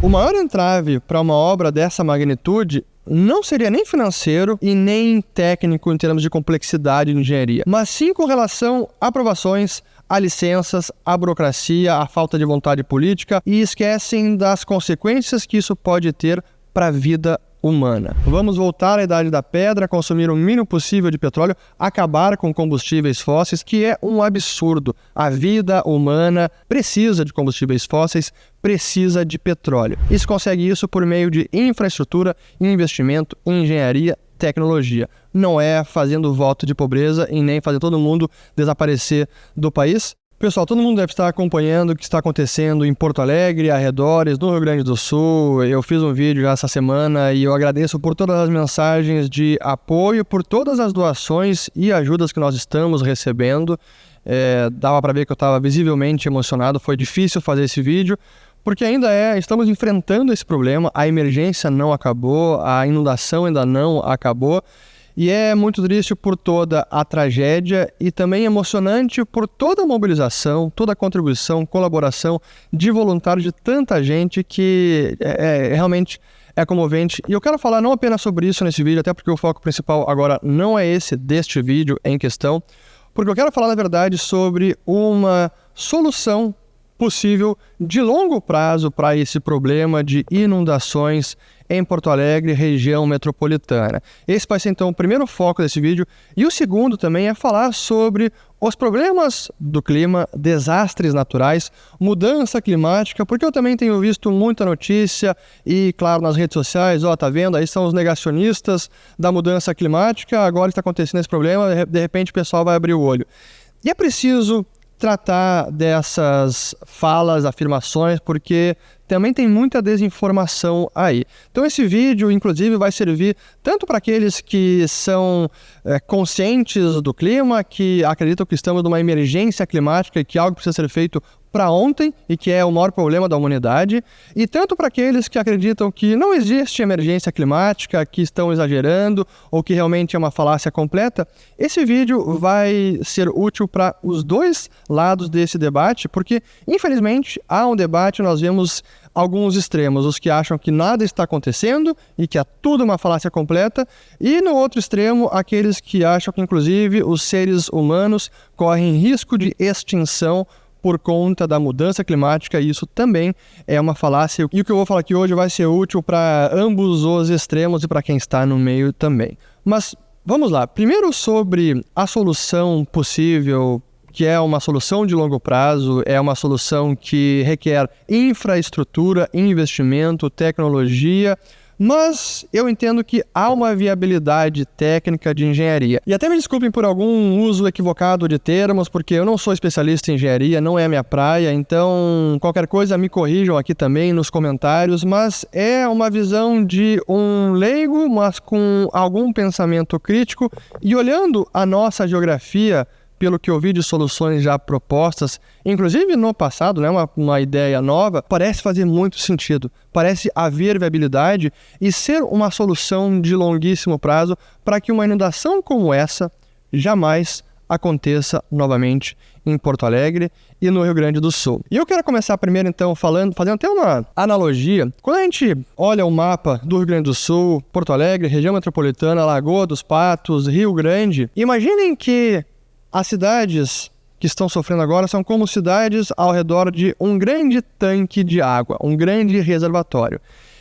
O maior entrave para uma obra dessa magnitude não seria nem financeiro e nem técnico em termos de complexidade de engenharia, mas sim com relação a aprovações, a licenças, a burocracia, a falta de vontade política, e esquecem das consequências que isso pode ter para a vida humana. Vamos voltar à Idade da Pedra, consumir o mínimo possível de petróleo, acabar com combustíveis fósseis, que é um absurdo. A vida humana precisa de combustíveis fósseis, precisa de petróleo. E se consegue isso por meio de infraestrutura, investimento, engenharia, tecnologia. Não é fazendo voto de pobreza e nem fazendo todo mundo desaparecer do país. Pessoal, todo mundo deve estar acompanhando o que está acontecendo em Porto Alegre, arredores, no Rio Grande do Sul. Eu fiz um vídeo já essa semana e eu agradeço por todas as mensagens de apoio, por todas as doações e ajudas que nós estamos recebendo. Dava para ver que eu estava visivelmente emocionado, foi difícil fazer esse vídeo, porque estamos enfrentando esse problema, a emergência não acabou, a inundação ainda não acabou. E é muito triste por toda a tragédia e também emocionante por toda a mobilização, toda a contribuição, colaboração de voluntários de tanta gente que realmente é comovente. E eu quero falar não apenas sobre isso nesse vídeo, até porque o foco principal agora não é esse deste vídeo em questão, porque eu quero falar, na verdade, sobre uma solução possível de longo prazo para esse problema de inundações em Porto Alegre, região metropolitana. Esse vai ser então o primeiro foco desse vídeo, e o segundo também é falar sobre os problemas do clima, desastres naturais, mudança climática, porque eu também tenho visto muita notícia e, claro, nas redes sociais, tá vendo, aí são os negacionistas da mudança climática, agora está acontecendo esse problema, de repente o pessoal vai abrir o olho. E é preciso tratar dessas falas, afirmações, porque também tem muita desinformação aí. Então esse vídeo, inclusive, vai servir tanto para aqueles que são conscientes do clima, que acreditam que estamos numa emergência climática e que algo precisa ser feito para ontem e que é o maior problema da humanidade, e tanto para aqueles que acreditam que não existe emergência climática, que estão exagerando ou que realmente é uma falácia completa. Esse vídeo vai ser útil para os dois lados desse debate, porque infelizmente há um debate, nós vemos alguns extremos, os que acham que nada está acontecendo e que é tudo uma falácia completa, e no outro extremo, aqueles que acham que inclusive os seres humanos correm risco de extinção por conta da mudança climática, e isso também é uma falácia. E o que eu vou falar aqui hoje vai ser útil para ambos os extremos e para quem está no meio também. Mas vamos lá. Primeiro sobre a solução possível, que é uma solução de longo prazo, é uma solução que requer infraestrutura, investimento, tecnologia, mas eu entendo que há uma viabilidade técnica de engenharia. E até me desculpem por algum uso equivocado de termos, porque eu não sou especialista em engenharia, não é a minha praia, então qualquer coisa me corrijam aqui também nos comentários, mas é uma visão de um leigo, mas com algum pensamento crítico, e olhando a nossa geografia, pelo que eu vi de soluções já propostas, inclusive no passado, né, uma ideia nova, parece fazer muito sentido, parece haver viabilidade e ser uma solução de longuíssimo prazo para que uma inundação como essa jamais aconteça novamente em Porto Alegre e no Rio Grande do Sul. E eu quero começar primeiro então fazendo até uma analogia. Quando a gente olha o mapa do Rio Grande do Sul, Porto Alegre, região metropolitana, Lagoa dos Patos, Rio Grande, imaginem que as cidades que estão sofrendo agora são como cidades ao redor de um grande tanque de água, um grande reservatório.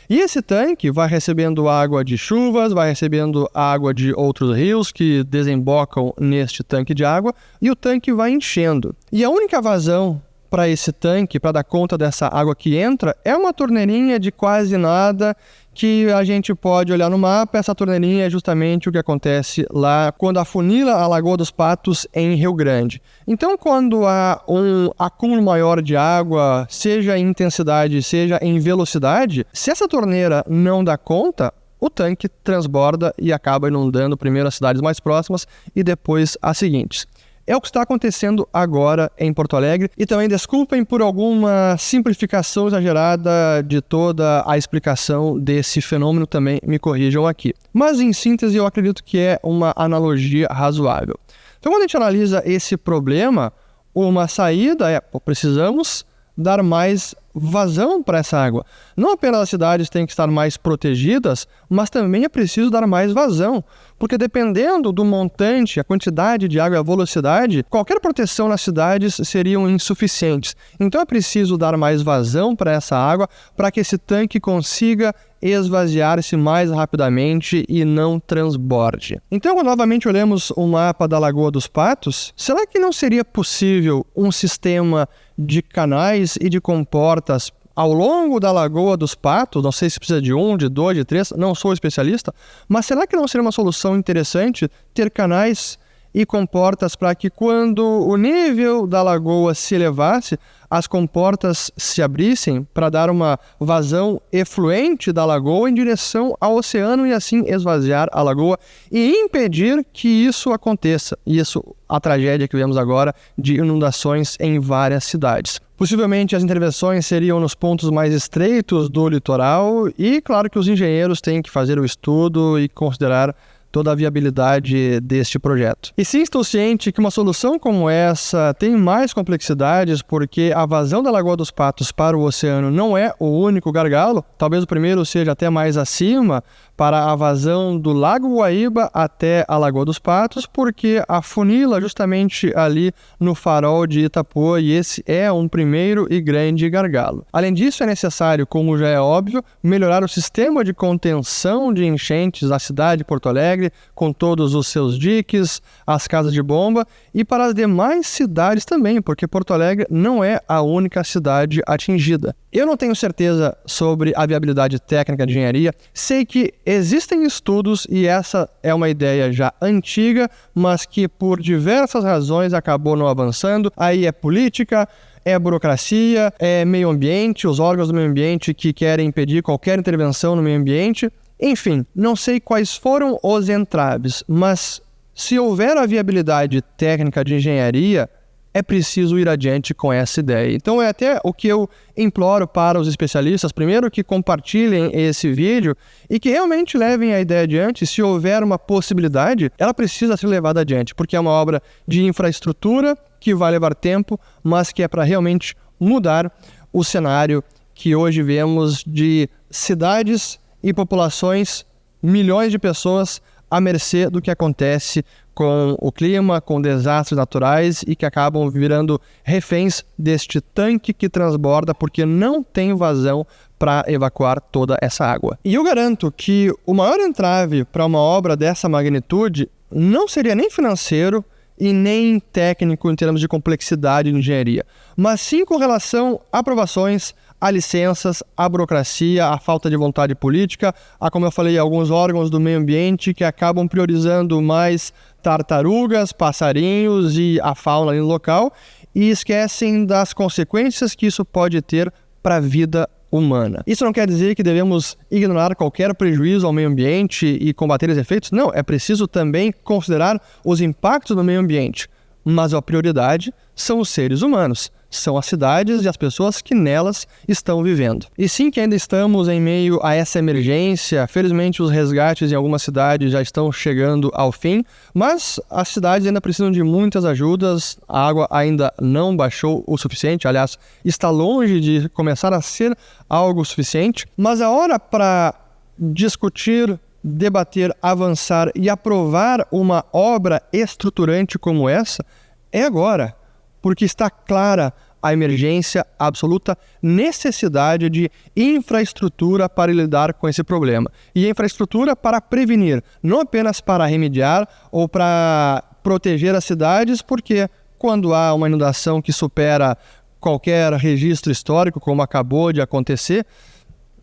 E esse tanque vai recebendo água de chuvas, vai recebendo água de outros rios que desembocam neste tanque de água, e o tanque vai enchendo. E a única vazão para esse tanque, para dar conta dessa água que entra, é uma torneirinha de quase nada que a gente pode olhar no mapa. Essa torneirinha é justamente o que acontece lá quando afunila a Lagoa dos Patos em Rio Grande. Então, quando há um acúmulo maior de água, seja em intensidade, seja em velocidade, se essa torneira não dá conta, o tanque transborda e acaba inundando primeiro as cidades mais próximas e depois as seguintes. É o que está acontecendo agora em Porto Alegre, e também desculpem por alguma simplificação exagerada de toda a explicação desse fenômeno, também me corrijam aqui. Mas em síntese eu acredito que é uma analogia razoável. Então quando a gente analisa esse problema, uma saída precisamos dar mais vazão para essa água. Não apenas as cidades têm que estar mais protegidas, mas também é preciso dar mais vazão, porque dependendo do montante, a quantidade de água e a velocidade, qualquer proteção nas cidades seriam insuficientes. Então é preciso dar mais vazão para essa água para que esse tanque consiga esvaziar-se mais rapidamente e não transborde. Então, quando novamente olhamos o mapa da Lagoa dos Patos, será que não seria possível um sistema de canais e de comportas ao longo da Lagoa dos Patos? Não sei se precisa de 1, de 2, de 3, não sou especialista, mas será que não seria uma solução interessante ter canais e comportas para que, quando o nível da lagoa se elevasse, as comportas se abrissem para dar uma vazão efluente da lagoa em direção ao oceano e assim esvaziar a lagoa e impedir que isso aconteça. Isso, a tragédia que vemos agora de inundações em várias cidades. Possivelmente as intervenções seriam nos pontos mais estreitos do litoral e claro que os engenheiros têm que fazer o estudo e considerar toda a viabilidade deste projeto. E sim, estou ciente que uma solução como essa tem mais complexidades, porque a vazão da Lagoa dos Patos para o oceano não é o único gargalo, talvez o primeiro seja até mais acima, para a vazão do Lago Guaíba até a Lagoa dos Patos, porque afunila justamente ali no farol de Itapuã, e esse é um primeiro e grande gargalo. Além disso, é necessário, como já é óbvio, melhorar o sistema de contenção de enchentes da cidade de Porto Alegre, com todos os seus diques, as casas de bomba, e para as demais cidades também, porque Porto Alegre não é a única cidade atingida. Eu não tenho certeza sobre a viabilidade técnica de engenharia, sei que existem estudos e essa é uma ideia já antiga, mas que por diversas razões acabou não avançando. Aí é política, é burocracia, é meio ambiente, os órgãos do meio ambiente que querem impedir qualquer intervenção no meio ambiente. Enfim, não sei quais foram os entraves, mas se houver a viabilidade técnica de engenharia, é preciso ir adiante com essa ideia. Então é até o que eu imploro para os especialistas, primeiro que compartilhem esse vídeo e que realmente levem a ideia adiante. Se houver uma possibilidade, ela precisa ser levada adiante, porque é uma obra de infraestrutura que vai levar tempo, mas que é para realmente mudar o cenário que hoje vemos de cidades e populações, milhões de pessoas à mercê do que acontece com o clima, com desastres naturais e que acabam virando reféns deste tanque que transborda porque não tem vazão para evacuar toda essa água. E eu garanto que o maior entrave para uma obra dessa magnitude não seria nem financeiro e nem técnico em termos de complexidade de engenharia, mas sim com relação a aprovações, a licenças, a burocracia, a falta de vontade política, a, como eu falei, alguns órgãos do meio ambiente que acabam priorizando mais tartarugas, passarinhos e a fauna ali no local e esquecem das consequências que isso pode ter para a vida humana. Isso não quer dizer que devemos ignorar qualquer prejuízo ao meio ambiente e combater os efeitos. Não, é preciso também considerar os impactos no meio ambiente. Mas a prioridade são os seres humanos, são as cidades e as pessoas que nelas estão vivendo. E sim que ainda estamos em meio a essa emergência, felizmente os resgates em algumas cidades já estão chegando ao fim, mas as cidades ainda precisam de muitas ajudas, a água ainda não baixou o suficiente, aliás, está longe de começar a ser algo suficiente, mas a hora para discutir, debater, avançar e aprovar uma obra estruturante como essa é agora, porque está clara a emergência, a absoluta necessidade de infraestrutura para lidar com esse problema. E infraestrutura para prevenir, não apenas para remediar ou para proteger as cidades, porque quando há uma inundação que supera qualquer registro histórico, como acabou de acontecer,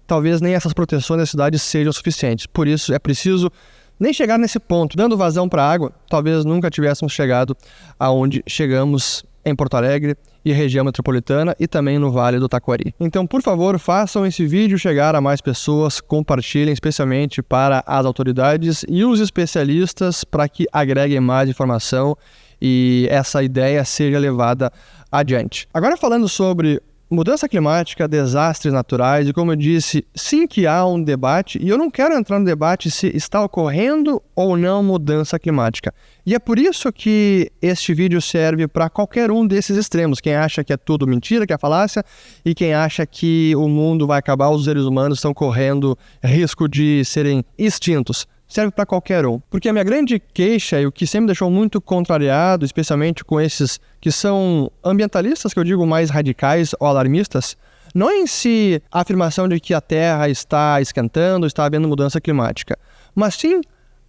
talvez nem essas proteções das cidades sejam suficientes. Por isso é preciso nem chegar nesse ponto. Dando vazão para a água, talvez nunca tivéssemos chegado aonde chegamos em Porto Alegre e região metropolitana e também no Vale do Taquari. Então, por favor, façam esse vídeo chegar a mais pessoas, compartilhem especialmente para as autoridades e os especialistas para que agreguem mais informação e essa ideia seja levada adiante. Agora falando sobre Mudança climática, desastres naturais, e como eu disse, sim que há um debate, e eu não quero entrar no debate se está ocorrendo ou não mudança climática. E é por isso que este vídeo serve para qualquer um desses extremos. Quem acha que é tudo mentira, que é falácia, e quem acha que o mundo vai acabar, os seres humanos estão correndo risco de serem extintos. Serve para qualquer um. Porque a minha grande queixa, e o que sempre me deixou muito contrariado, especialmente com esses que são ambientalistas, que eu digo mais radicais ou alarmistas, não é em si a afirmação de que a Terra está esquentando, está havendo mudança climática, mas sim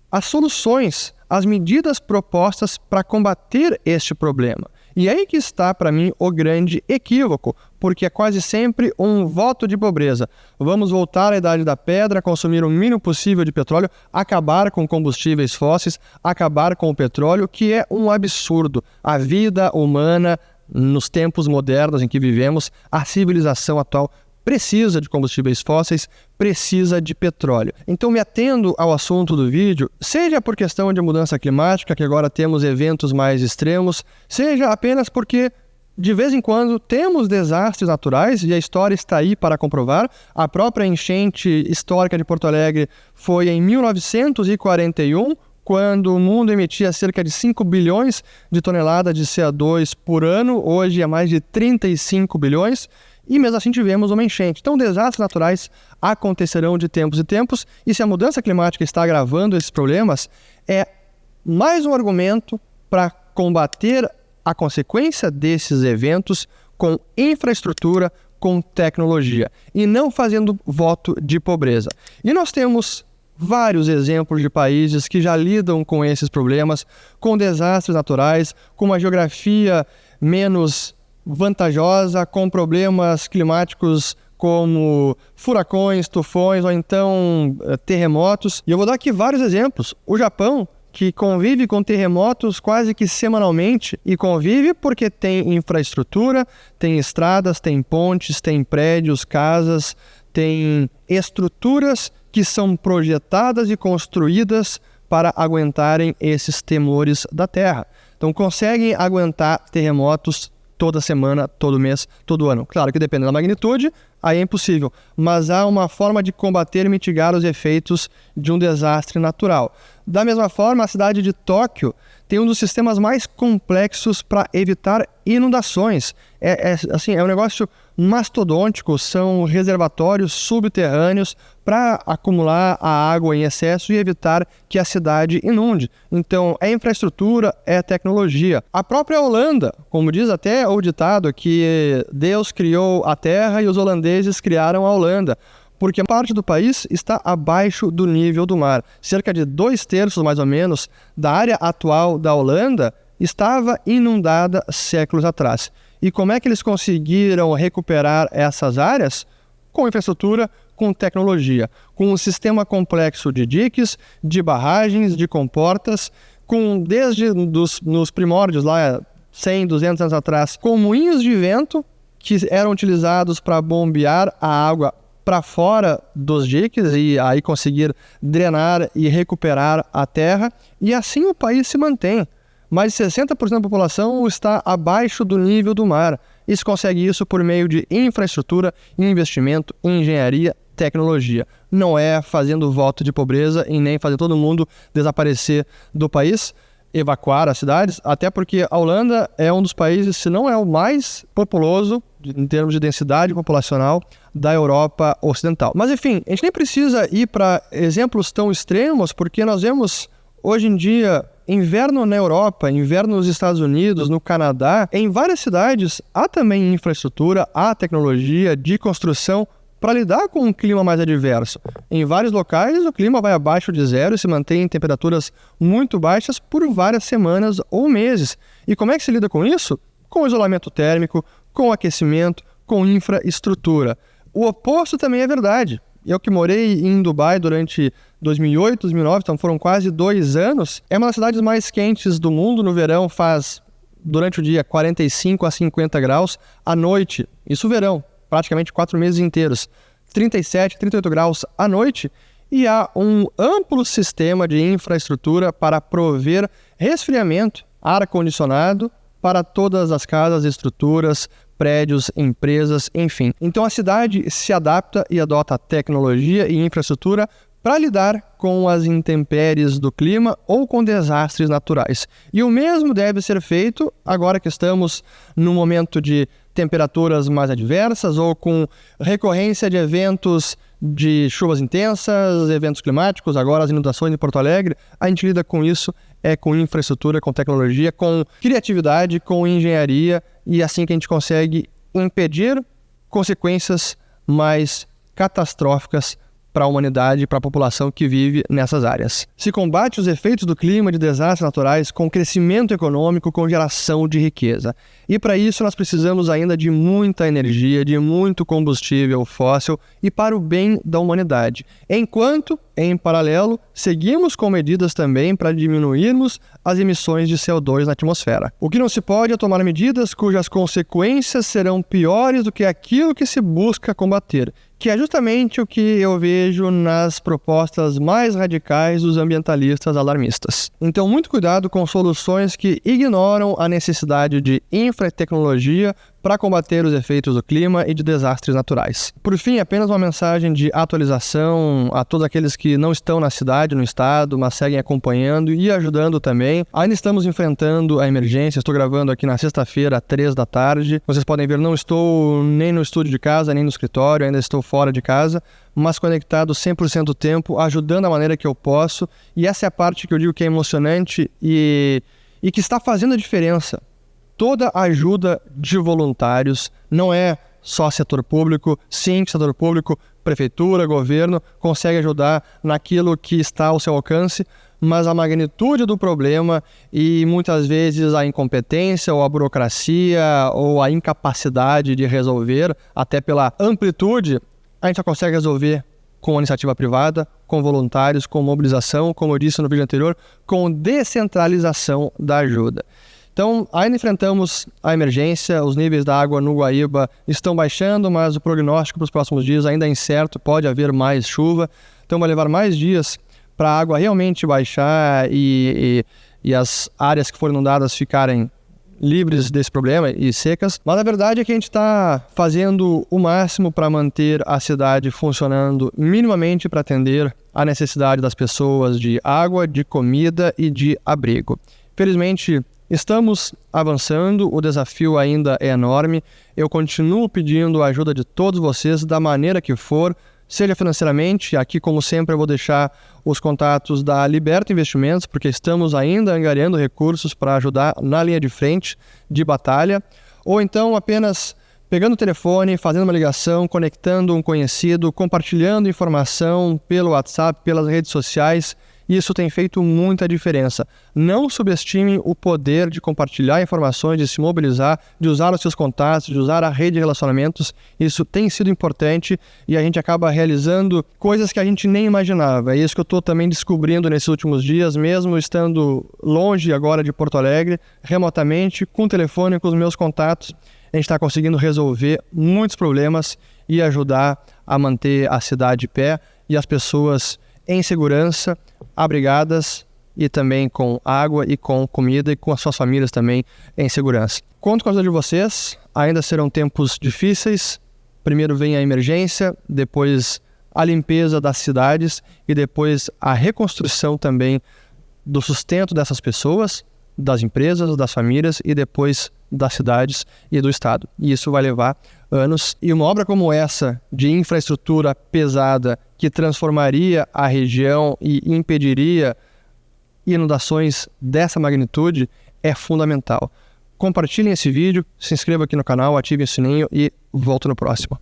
as soluções, as medidas propostas para combater este problema. E aí que está, para mim, o grande equívoco, porque é quase sempre um voto de pobreza. Vamos voltar à Idade da Pedra, consumir o mínimo possível de petróleo, acabar com combustíveis fósseis, acabar com o petróleo, que é um absurdo. A vida humana, nos tempos modernos em que vivemos, a civilização atual precisa de combustíveis fósseis, precisa de petróleo. Então, me atendo ao assunto do vídeo, seja por questão de mudança climática, que agora temos eventos mais extremos, seja apenas porque, de vez em quando, temos desastres naturais, e a história está aí para comprovar. A própria enchente histórica de Porto Alegre foi em 1941, quando o mundo emitia cerca de 5 bilhões de toneladas de CO2 por ano, hoje é mais de 35 bilhões, e mesmo assim tivemos uma enchente. Então, desastres naturais acontecerão de tempos em tempos, e se a mudança climática está agravando esses problemas, é mais um argumento para combater a consequência desses eventos com infraestrutura, com tecnologia, e não fazendo voto de pobreza. E nós temos vários exemplos de países que já lidam com esses problemas, com desastres naturais, com uma geografia menos vantajosa, com problemas climáticos como furacões, tufões ou então terremotos. E eu vou dar aqui vários exemplos. O Japão, que convive com terremotos quase que semanalmente, e convive porque tem infraestrutura, tem estradas, tem pontes, tem prédios, casas, tem estruturas que são projetadas e construídas para aguentarem esses temores da Terra. Então conseguem aguentar terremotos toda semana, todo mês, todo ano. Claro que dependendo da magnitude, aí é impossível, mas há uma forma de combater e mitigar os efeitos de um desastre natural. Da mesma forma, a cidade de Tóquio tem um dos sistemas mais complexos para evitar inundações. É um negócio mastodôntico, são reservatórios subterrâneos para acumular a água em excesso e evitar que a cidade inunde. Então, é infraestrutura, é tecnologia. A própria Holanda, como diz até o ditado, que Deus criou a terra e os holandeses criaram a Holanda, porque parte do país está abaixo do nível do mar. Cerca de 2/3, mais ou menos, da área atual da Holanda estava inundada séculos atrás. E como é que eles conseguiram recuperar essas áreas? Com infraestrutura, com tecnologia, com um sistema complexo de diques, de barragens, de comportas, desde nos primórdios, lá 100, 200 anos atrás, com moinhos de vento que eram utilizados para bombear a água para fora dos diques e aí conseguir drenar e recuperar a terra, e assim o país se mantém. Mais de 60% da população está abaixo do nível do mar, e se consegue isso por meio de infraestrutura, investimento, engenharia, tecnologia. Não é fazendo voto de pobreza e nem fazer todo mundo desaparecer do país, evacuar as cidades, até porque a Holanda é um dos países, se não é o mais populoso em termos de densidade populacional da Europa Ocidental. Mas enfim, a gente nem precisa ir para exemplos tão extremos, porque nós vemos hoje em dia inverno na Europa, inverno nos Estados Unidos, no Canadá. Em várias cidades há também infraestrutura, há tecnologia de construção para lidar com um clima mais adverso. Em vários locais o clima vai abaixo de zero e se mantém em temperaturas muito baixas por várias semanas ou meses. E como é que se lida com isso? Com isolamento térmico, com aquecimento, com infraestrutura. O oposto também é verdade. Eu que morei em Dubai durante 2008, 2009, então foram quase 2 anos, é uma das cidades mais quentes do mundo. No verão faz, durante o dia, 45 a 50 graus. À noite, isso verão, praticamente 4 meses inteiros, 37, 38 graus à noite, e há um amplo sistema de infraestrutura para prover resfriamento, ar-condicionado para todas as casas e estruturas, prédios, empresas, enfim. Então a cidade se adapta e adota tecnologia e infraestrutura para lidar com as intempéries do clima ou com desastres naturais. E o mesmo deve ser feito agora que estamos num momento de temperaturas mais adversas ou com recorrência de eventos de chuvas intensas, eventos climáticos, agora as inundações em Porto Alegre. A gente lida com isso com infraestrutura, com tecnologia, com criatividade, com engenharia, e assim que a gente consegue impedir consequências mais catastróficas para a humanidade e para a população que vive nessas áreas. Se combate os efeitos do clima e de desastres naturais com crescimento econômico, com geração de riqueza. E para isso nós precisamos ainda de muita energia, de muito combustível fóssil e para o bem da humanidade. Enquanto, em paralelo, seguimos com medidas também para diminuirmos as emissões de CO2 na atmosfera. O que não se pode é tomar medidas cujas consequências serão piores do que aquilo que se busca combater, que é justamente o que eu vejo nas propostas mais radicais dos ambientalistas alarmistas. Então, muito cuidado com soluções que ignoram a necessidade de infratecnologia para combater os efeitos do clima e de desastres naturais. Por fim, apenas uma mensagem de atualização a todos aqueles que não estão na cidade, no estado, mas seguem acompanhando e ajudando também. Ainda estamos enfrentando a emergência, estou gravando aqui na sexta-feira, 15h. Vocês podem ver, não estou nem no estúdio de casa, nem no escritório, ainda estou fora de casa, mas conectado 100% do tempo, ajudando da maneira que eu posso. E essa é a parte que eu digo que é emocionante e que está fazendo a diferença. Toda ajuda de voluntários, não é só setor público, sim, setor público, prefeitura, governo, consegue ajudar naquilo que está ao seu alcance, mas a magnitude do problema e muitas vezes a incompetência ou a burocracia ou a incapacidade de resolver, até pela amplitude, a gente só consegue resolver com iniciativa privada, com voluntários, com mobilização, como eu disse no vídeo anterior, com descentralização da ajuda. Então, ainda enfrentamos a emergência, os níveis da água no Guaíba estão baixando, mas o prognóstico para os próximos dias ainda é incerto, pode haver mais chuva, então vai levar mais dias para a água realmente baixar e as áreas que foram inundadas ficarem livres desse problema e secas, mas a verdade é que a gente está fazendo o máximo para manter a cidade funcionando minimamente para atender a necessidade das pessoas de água, de comida e de abrigo. Felizmente, estamos avançando, o desafio ainda é enorme. Eu continuo pedindo a ajuda de todos vocês da maneira que for, seja financeiramente. Aqui, como sempre, eu vou deixar os contatos da Liberta Investimentos, porque estamos ainda angariando recursos para ajudar na linha de frente de batalha, ou então apenas pegando o telefone, fazendo uma ligação, conectando um conhecido, compartilhando informação pelo WhatsApp, pelas redes sociais. Isso tem feito muita diferença. Não subestime o poder de compartilhar informações, de se mobilizar, de usar os seus contatos, de usar a rede de relacionamentos. Isso tem sido importante e a gente acaba realizando coisas que a gente nem imaginava. É isso que eu estou também descobrindo nesses últimos dias, mesmo estando longe agora de Porto Alegre, remotamente, com o telefone, com os meus contatos. A gente está conseguindo resolver muitos problemas e ajudar a manter a cidade de pé e as pessoas em segurança, abrigadas e também com água e com comida e com as suas famílias também em segurança. Conto com a ajuda de vocês, ainda serão tempos difíceis. Primeiro vem a emergência, depois a limpeza das cidades e depois a reconstrução também do sustento dessas pessoas, das empresas, das famílias e depois das cidades e do estado. E isso vai levar anos. E uma obra como essa, de infraestrutura pesada, que transformaria a região e impediria inundações dessa magnitude, é fundamental. Compartilhem esse vídeo, se inscrevam aqui no canal, ativem o sininho e volto no próximo.